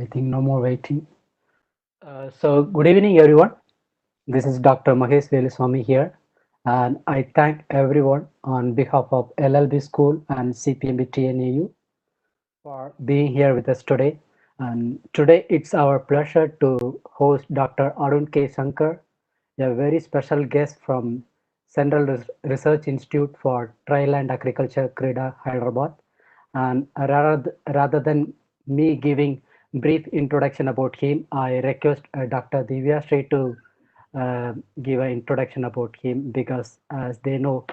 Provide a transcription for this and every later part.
I think no more waiting. So good evening, everyone. This is Dr. Mahesh Veluswamy here, and I thank everyone on behalf of LLB School and CPMB TNAU for being here with us today. And today it's our pleasure to host Dr. Arun K. Shankar, a very special guest from Central Research Institute for Trail and Agriculture, Krida, Hyderabad. And rather than me giving brief introduction about him, I request Dr. Divya Sri to give an introduction about him because as they know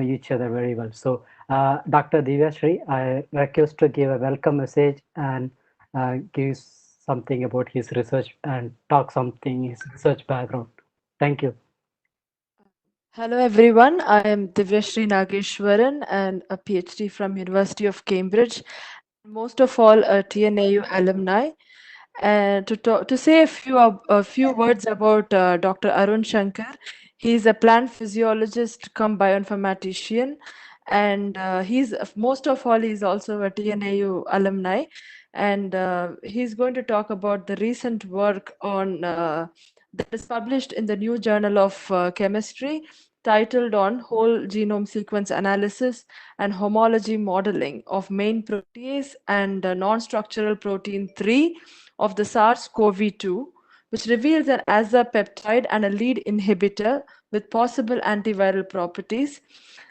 each other very well. So, Dr. Divya Sri, I request to give a welcome message and give something about his research and talk something his research background. Thank you. Hello everyone, I am Divyashree Nageshwaran and a PhD from University of Cambridge. Most of all, a TNAU alumni. And to say a few words about Dr. Arun Shankar, he is a plant physiologist come bioinformatician, and he's most of all he's also a TNAU alumni, and he's going to talk about the recent work on that is published in the New Journal of Chemistry, titled on whole genome sequence analysis and homology modeling of main protease and non-structural protein 3 of the SARS-CoV-2, which reveals an azapeptide and a lead inhibitor with possible antiviral properties.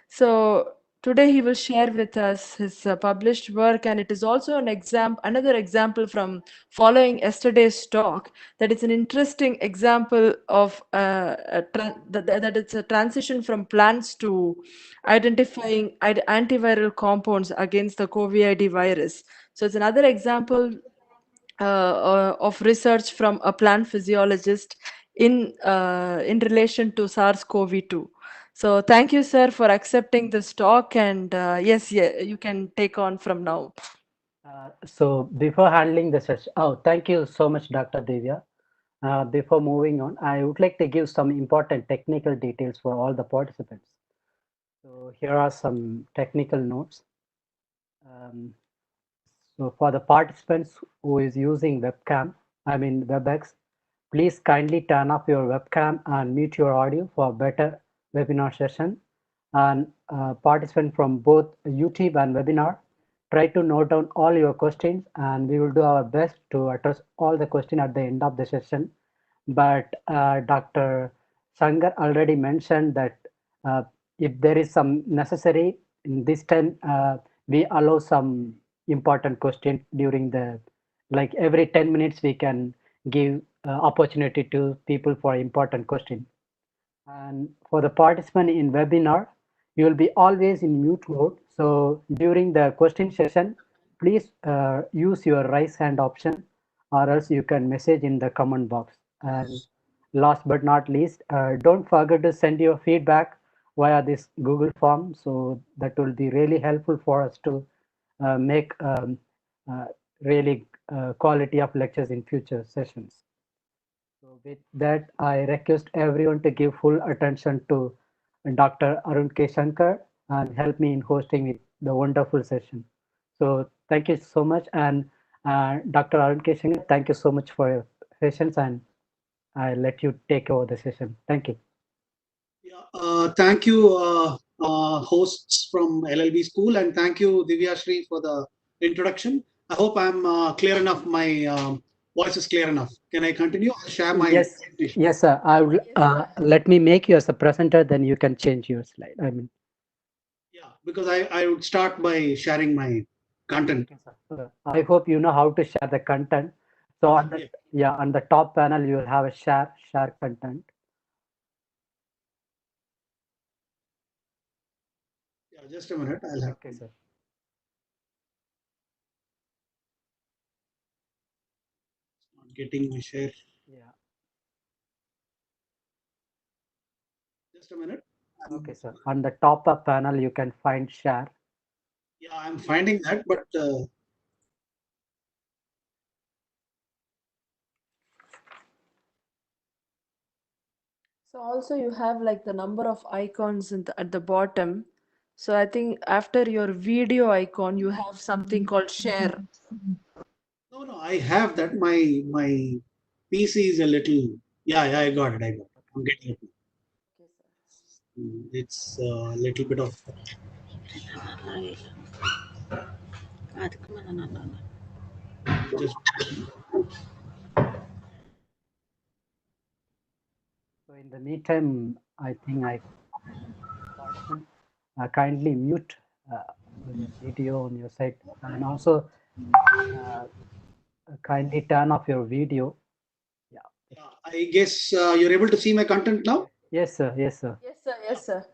So today he will share with us his published work, and it is also another example from following yesterday's talk, that it's an interesting example of that it's a transition from plants to identifying antiviral compounds against the COVID virus. So it's another example of research from a plant physiologist in relation to SARS-CoV-2. So thank you, sir, for accepting this talk. And yes, yeah, you can take on from now. So before handling the session, oh, thank you so much, Dr. Divya. Before moving on, I would like to give some important technical details for all the participants. So here are some technical notes. Um, so for the participants who is using webcam, I mean WebEx, please kindly turn off your webcam and mute your audio for better webinar session. And participant from both YouTube and webinar, try to note down all your questions and we will do our best to address all the questions at the end of the session. But Dr. Sangar already mentioned that uh, if there is some necessary in this time, we allow some important question during the like every 10 minutes we can give opportunity to people for important question. And for the participant in webinar, you will be always in mute mode. So during the question session, please use your raise hand option or else you can message in the comment box. And last but not least, don't forget to send your feedback via this Google form. So that will be really helpful for us to make uh, really quality of lectures in future sessions. So with that, I request everyone to give full attention to Dr. Arun K. Shankar and help me in hosting with the wonderful session. So thank you so much. And Dr. Arun K. Shankar, thank you so much for your patience and I let you take over the session. Thank you. Yeah, thank you, hosts from LLB School, and thank you, Divya Shri, for the introduction. I hope I'm clear enough. My voice is clear enough. Can I continue? I'll share my Yes, presentation. yes, sir. I will let me make you as a presenter, then you can change your slide. I mean, Yeah, because I would start by sharing my content. okay, sir. I hope you know how to share the content. So on the Yeah, yeah on the top panel you will have a share content. yeah, just a minute. I'll have Okay, to sir. not getting my share. Yeah. Just a minute. Okay, sir. On the top up panel you can find share. Yeah, I'm finding that, but So also you have like the number of icons at the bottom. So I think after your video icon, you have something called share. No, I have that. My PC is a little. Yeah, I got it. I'm getting it. Okay, sir. It's a little bit of. Just So in the meantime, I think participant, kindly mute the video on your side, and also kindly turn off your video. Yeah. I guess you're able to see my content now. Yes, sir. Yes, sir. Yes, sir. Yes, sir.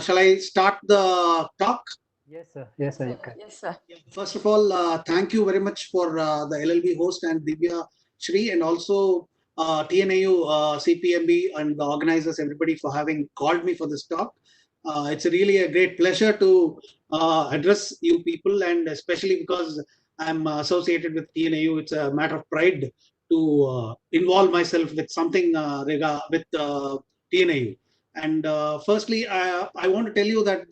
Shall I start the talk? Yes, sir. Yes, sir. You can. Yes, sir. First of all, thank you very much for the LLB host and Divya Shri, and also TNAU, CPMB, and the organizers, everybody, for having called me for this talk. It's really a great pleasure to address you people, and especially because I'm associated with TNAU, it's a matter of pride to involve myself with something with TNAU. And firstly, I want to tell you that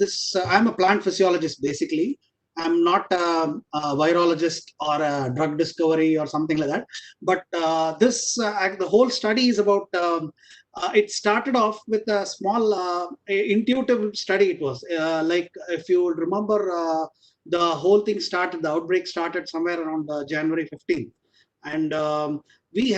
I'm a plant physiologist basically. I'm not a virologist or a drug discovery or something like that. But the whole study is about. It started off with a small intuitive study. It was like, if you remember, the whole thing started. The outbreak started somewhere around January 15th, and we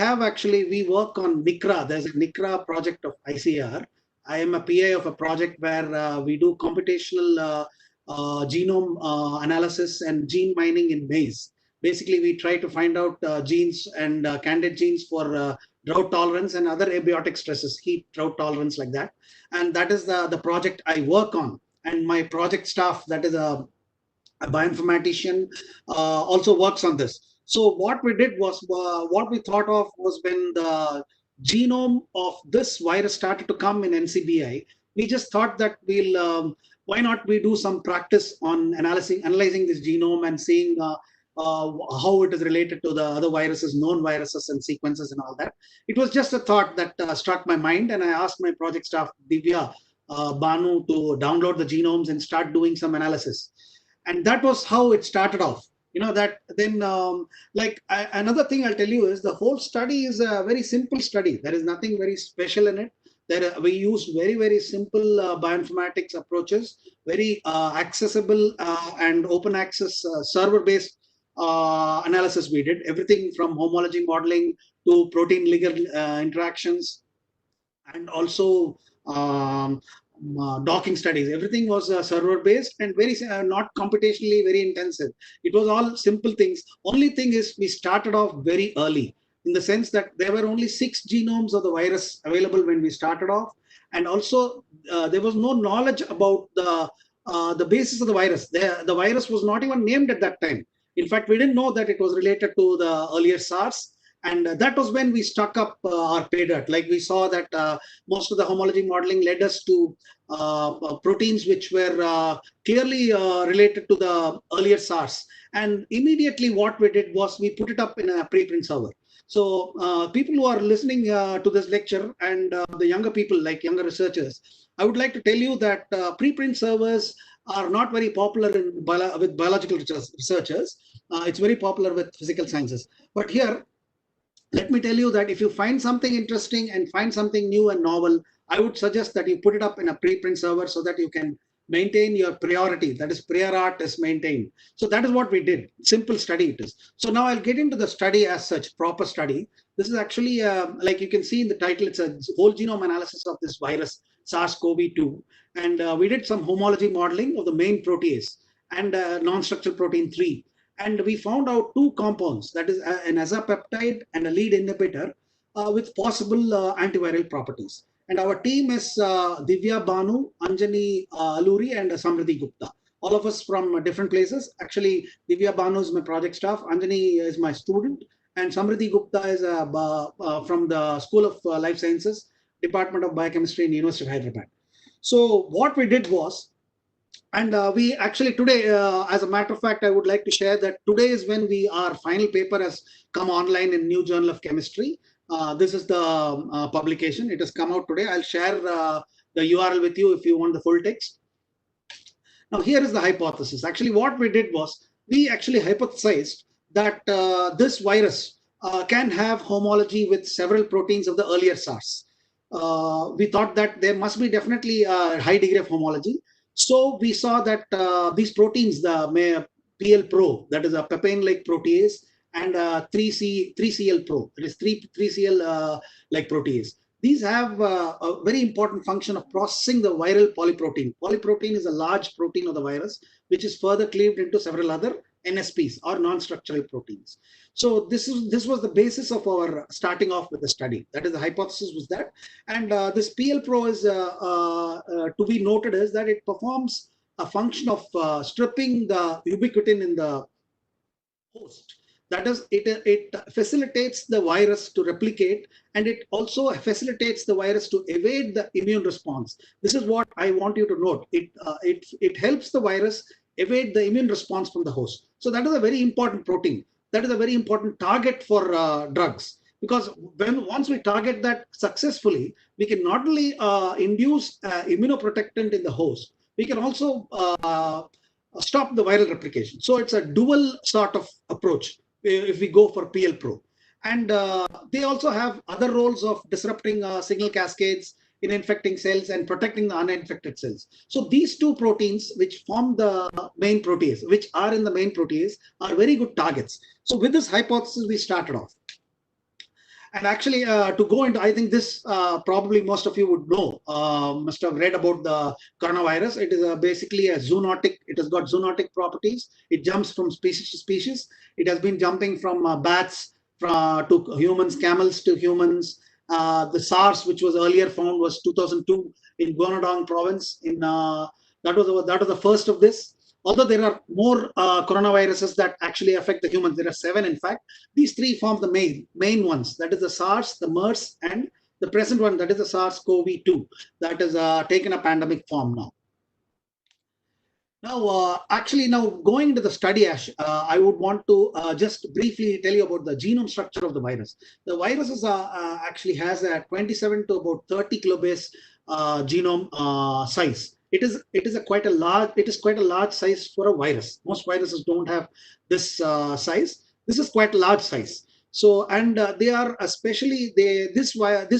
work on NICRA. There's a NICRA project of ICR. I am a PI of a project where we do computational genome analysis and gene mining in maize. Basically, we try to find out genes and candidate genes for drought tolerance and other abiotic stresses, heat, drought tolerance, like that. And that is the project I work on. And my project staff, that is a bioinformatician, also works on this. So what we did was, what we thought of was, when the genome of this virus started to come in NCBI, we just thought that why not we do some practice on analyzing this genome and seeing how it is related to the other viruses, known viruses and sequences and all that. It was just a thought that struck my mind, and I asked my project staff, Divya, Banu, to download the genomes and start doing some analysis. And that was how it started off. That then, another thing I'll tell you is, the whole study is a very simple study. There is nothing very special in it. We use very, very simple bioinformatics approaches, very accessible and open access server-based analysis. We did everything from homology modeling to protein ligand interactions, and also docking studies. Everything was server based and very not computationally very intensive. It was all simple things. Only thing is, we started off very early, in the sense that there were only 6 genomes of the virus available when we started off, and also there was no knowledge about the basis of the virus. The virus was not even named at that time. In fact, we didn't know that it was related to the earlier SARS. And that was when we stuck up our pay dirt. Like, we saw that most of the homology modeling led us to proteins which were clearly related to the earlier SARS. And immediately what we did was, we put it up in a preprint server. So people who are listening to this lecture, and the younger people, like younger researchers, I would like to tell you that preprint servers are not very popular with biological researchers. It's very popular with physical sciences. But here, let me tell you that if you find something interesting and find something new and novel, I would suggest that you put it up in a preprint server, so that you can maintain your priority. That is, prior art is maintained. So that is what we did. Simple study it is. So now I'll get into the study as such, proper study. This is actually, like you can see in the title, it's a whole genome analysis of this virus, SARS-CoV-2. And we did some homology modeling of the main protease and non-structural protein 3. And we found out 2 compounds, that is an azapeptide and a lead inhibitor with possible antiviral properties. And our team is Divya Banu, Anjani Alluri, and Samriddhi Gupta. All of us from different places. Actually, Divya Banu is my project staff, Anjani is my student, and Samriddhi Gupta is from the School of Life Sciences, Department of Biochemistry in University of Hyderabad. So what we did was, and we actually today, as a matter of fact, I would like to share that today is when our final paper has come online in New Journal of Chemistry. This is the publication. It has come out today. I'll share the URL with you if you want the full text. Now, here is the hypothesis. Actually, what we did was, we actually hypothesized that this virus can have homology with several proteins of the earlier SARS. We thought that there must be definitely a high degree of homology. So we saw that these proteins, the PL-PRO, that is a papain-like protease, and 3CL-PRO, that is 3CL like protease. These have a very important function of processing the viral polyprotein. Polyprotein is a large protein of the virus, which is further cleaved into several other NSPs or non-structural proteins. So this was the basis of our starting off with the study. That is, the hypothesis was that, and this PL-PRO is to be noted is that it performs a function of stripping the ubiquitin in the host. That is, it facilitates the virus to replicate, and it also facilitates the virus to evade the immune response. This is what I want you to note. It helps the virus evade the immune response from the host. So that is a very important protein. That is a very important target for drugs, because once we target that successfully, we can not only induce immunoprotectant in the host, we can also stop the viral replication. So it's a dual sort of approach if we go for PL-PRO. And they also have other roles of disrupting signal cascades in infecting cells and protecting the uninfected cells. So these two proteins, which form the main protease, which are in the main protease, are very good targets. So with this hypothesis, we started off. And actually, to go into, I think this probably most of you would know, must have read about the coronavirus. It is basically a zoonotic. It has got zoonotic properties. It jumps from species to species. It has been jumping from bats to humans, camels to humans. The SARS, which was earlier found, was 2002 in Guangdong province. That was the first of this. Although there are more coronaviruses that actually affect the humans, there are 7 in fact. These 3 form the main ones. That is the SARS, the MERS, and the present one, that is the SARS-CoV-2, that is taken a pandemic form now. Now, going into the study, Ash, I would want to just briefly tell you about the genome structure of the virus. The virus is, actually has a 27 to about 30 kilobase genome size. It is quite a large size for a virus. Most viruses don't have this size. This is quite a large size. So, and they are especially this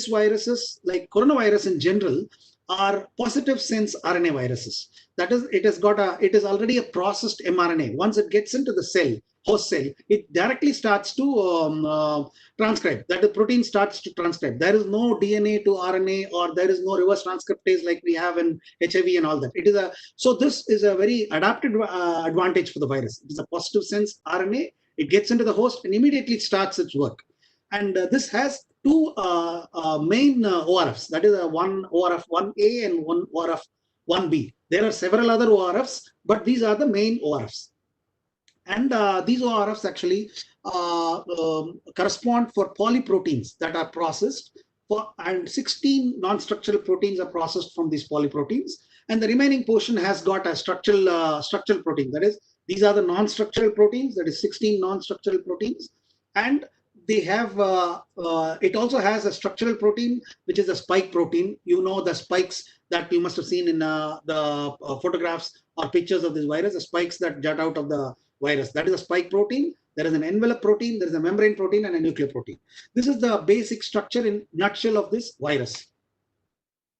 viruses, like coronavirus in general, are positive sense RNA viruses. That is, it is already a processed mRNA. Once it gets into the cell, host cell, it directly starts to transcribe. That the protein starts to transcribe. There is no DNA to RNA, or there is no reverse transcriptase like we have in HIV and all that. So this is a very adapted advantage for the virus. It is a positive sense RNA. It gets into the host and immediately starts its work. And this has 2 main ORFs. That is one ORF 1A and one ORF 1B. There are several other ORFs, but these are the main ORFs. And these ORFs actually correspond for polyproteins that are processed, and 16 non-structural proteins are processed from these polyproteins. And the remaining portion has got a structural protein. That is, these are the non-structural proteins, that is 16 non-structural proteins. And they have, it also has a structural protein, which is a spike protein. You know the spikes that you must have seen in the photographs or pictures of this virus, the spikes that jut out of the virus. That is a spike protein. There is an envelope protein, there is a membrane protein, and a nuclear protein. This is the basic structure in nutshell of this virus.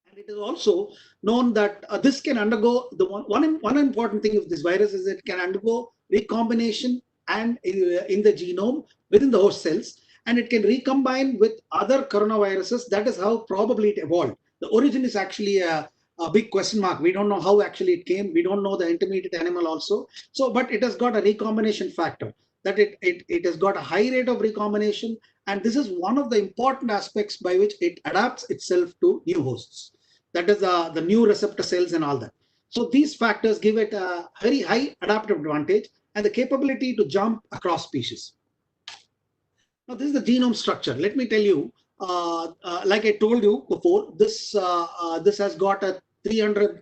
And it is also known that this can undergo, one important thing of this virus is it can undergo recombination and in the genome within the host cells, and it can recombine with other coronaviruses. That is how probably it evolved. The origin is actually a big question mark. We don't know how actually it came. We don't know the intermediate animal also. So, but it has got a recombination factor, that it has got a high rate of recombination, and this is one of the important aspects by which it adapts itself to new hosts. That is the new receptor cells and all that. So these factors give it a very high adaptive advantage and the capability to jump across species. Now, this is the genome structure. Let me tell you, like I told you before, this has got a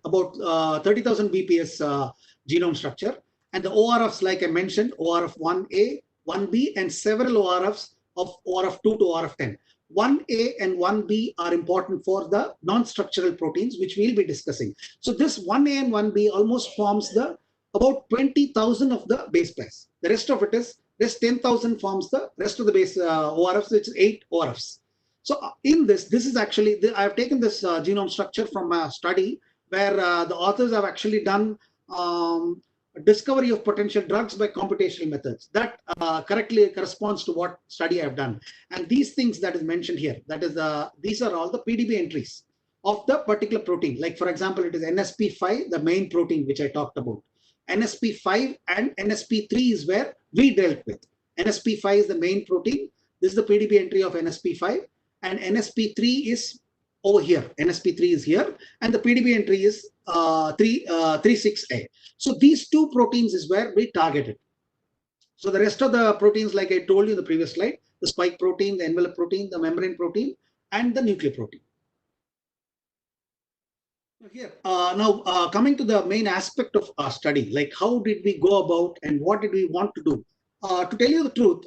about 30,000 BPS genome structure, and the ORFs, like I mentioned, ORF 1A, 1B, and several ORFs of ORF 2 to ORF 10. 1A and 1B are important for the non-structural proteins, which we'll be discussing. So this 1A and 1B almost forms the about 20,000 of the base pairs. The rest of it is Rest 10,000 forms the rest of the base ORFs, which is 8 ORFs. So in this is actually, I have taken this genome structure from a study where the authors have actually done discovery of potential drugs by computational methods. That correctly corresponds to what study I have done. And these things that is mentioned here, that is these are all the PDB entries of the particular protein. Like for example, it is NSP5, the main protein which I talked about. NSP5 and NSP3 is where we dealt with. NSP5 is the main protein. This is the PDB entry of NSP5, and NSP3 is over here. NSP3 is here, and the PDB entry is 36A. So these two proteins is where we targeted. So the rest of the proteins, like I told you in the previous slide, the spike protein, the envelope protein, the membrane protein, and the nuclear protein. Here, now coming to the main aspect of our study, like how did we go about and what did we want to do? To tell you the truth,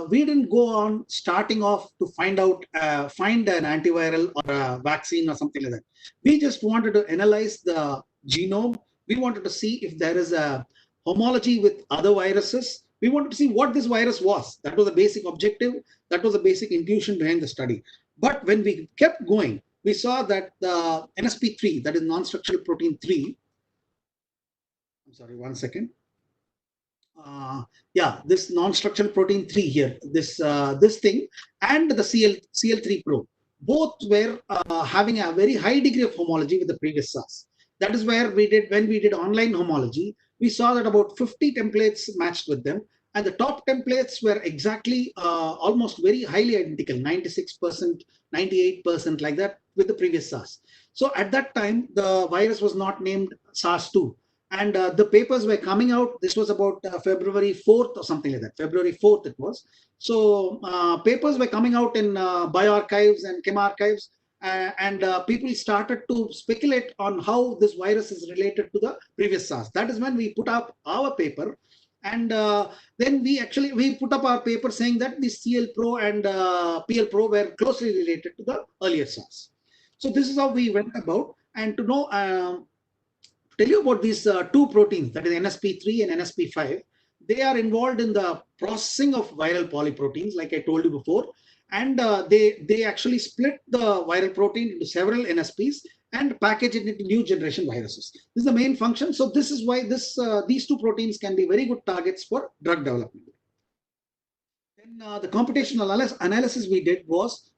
we didn't go on starting off to find an antiviral or a vaccine or something like that. We just wanted to analyze the genome. We wanted to see if there is a homology with other viruses. We wanted to see what this virus was. That was the basic objective. That was the basic intuition behind the study. But when we kept going, we saw that the NSP3, that is non-structural protein 3, I'm sorry, one second. Yeah, this non-structural protein 3 here, this thing, and the CL3 probe, both were having a very high degree of homology with the previous SARS. That is where when we did online homology, we saw that about 50 templates matched with them, and the top templates were exactly almost very highly identical, 96%, 98%, like that with the previous SARS. So at that time, the virus was not named SARS-2. And the papers were coming out. This was about February 4th or something like that. February 4th it was. So papers were coming out in bioarchives and chemarchives, and people started to speculate on how this virus is related to the previous SARS. That is when we put up our paper, and then we put up our paper saying that the CL Pro and PL Pro were closely related to the earlier SARS. So this is how we went about. And to know. Tell you about these two proteins, that is NSP3 and NSP5. They are involved in the processing of viral polyproteins, like I told you before, and they actually split the viral protein into several NSPs and package it into new generation viruses. This is the main function. So this is why these two proteins can be very good targets for drug development. Then the computational analysis we did was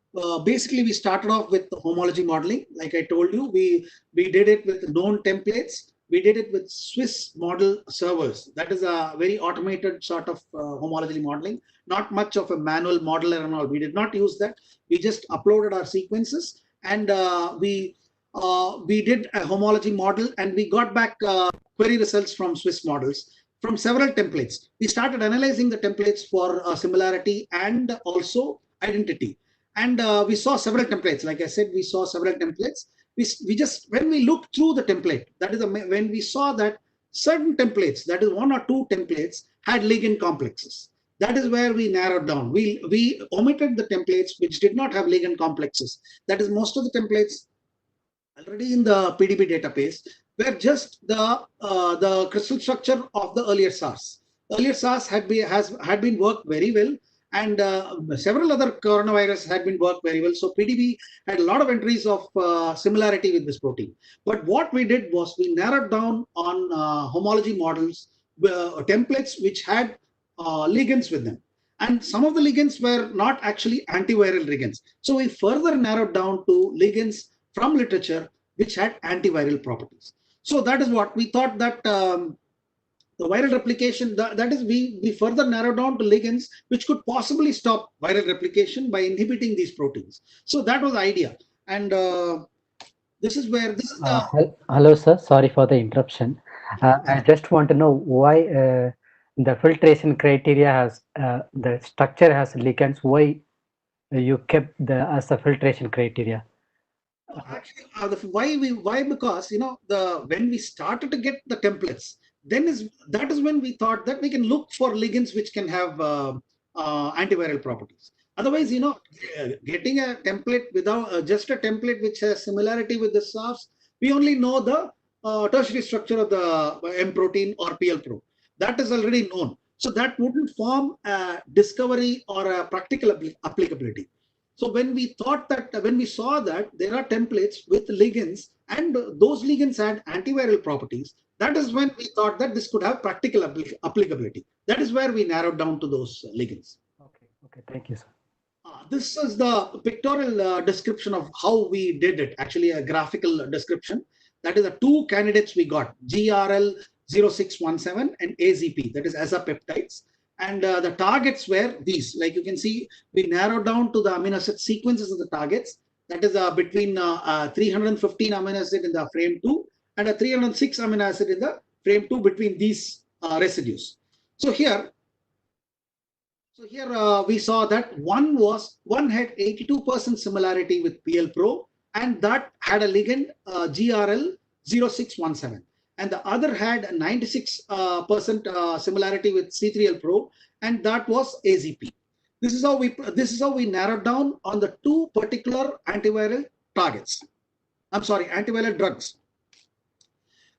basically we started off with the homology modeling. Like I told you, we did it with known templates. We did it with Swiss model servers. That is a very automated sort of homology modeling, not much of a manual modeler and all. We did not use that. We just uploaded our sequences, and we did a homology model, and we got back query results from Swiss models from several templates. We started analyzing the templates for similarity and also identity. And we saw several templates. Like I said, we saw several templates. We just, when we looked through the template, that is when we saw that certain templates, that is one or two templates, had ligand complexes. That is where we narrowed down. We omitted the templates which did not have ligand complexes. That is, most of the templates already in the PDB database were just the crystal structure of the earlier SARS. Earlier SARS had been worked very well, and several other coronavirus had been worked very well. So PDB had a lot of entries of similarity with this protein. But what we did was we narrowed down on homology models, templates which had ligands with them. And some of the ligands were not actually antiviral ligands. So we further narrowed down to ligands from literature which had antiviral properties. So that is what we thought, that the viral replication, that is, we further narrow down to ligands which could possibly stop viral replication by inhibiting these proteins. So that was the idea. And this is where this is the... Hello, sir. Sorry for the interruption. I just want to know why the filtration criteria has the structure has ligands. Why you kept as a filtration criteria? Actually, why? Because when we started to get the templates, that is when we thought that we can look for ligands which can have antiviral properties. Otherwise, getting a template without just a template which has similarity with the SARS, we only know the tertiary structure of the M protein or PL Pro. That is already known. So that wouldn't form a discovery or a practical applicability. So when we thought that, when we saw that there are templates with ligands and those ligands had antiviral properties, that is when we thought that this could have practical applicability. That is where we narrowed down to those ligands. Okay, thank you, sir. This is the pictorial description of how we did it, actually a graphical description. That is the two candidates we got, GRL 0617 and AZP, that is azapeptides. And the targets were these. Like you can see, we narrowed down to the amino acid sequences of the targets. That is between 315 amino acid in the frame 2 and a 306 amino acid in the frame 2 between these residues. So here we saw that one had 82% similarity with PL-Pro, and that had a ligand GRL 0617. And the other had 96% similarity with C3L-Pro, and that was AZP. This is how we narrowed down on the two particular antiviral targets. I'm sorry, antiviral drugs.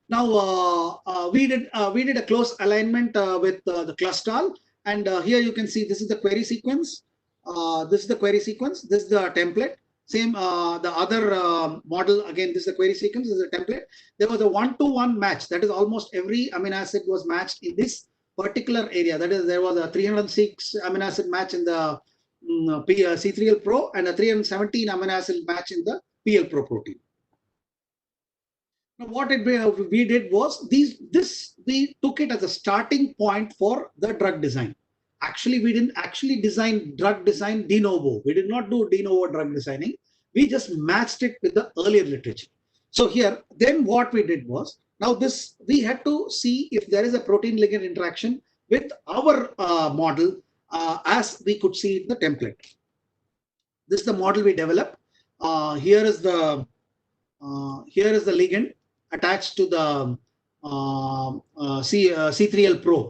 Now we did a close alignment with the Clustal, and here you can see this is the query sequence. This is the query sequence. This is the template. Same the other model, again this is the query sequence, this is the template. There was a 1-to-1 match, that is almost every amino acid was matched in this particular area. That is, there was a 306 amino acid match in the C3L-Pro and a 317 amino acid match in the PL-Pro protein. Now what we did was we took it as a starting point for the drug design. Actually, we didn't actually design drug design de novo. We did not do de novo drug designing. We just matched it with the earlier literature. So here, then what we did was, now this, we had to see if there is a protein ligand interaction with our model as we could see in the template. This is the model we developed. Here is the ligand attached to the C3L-Pro.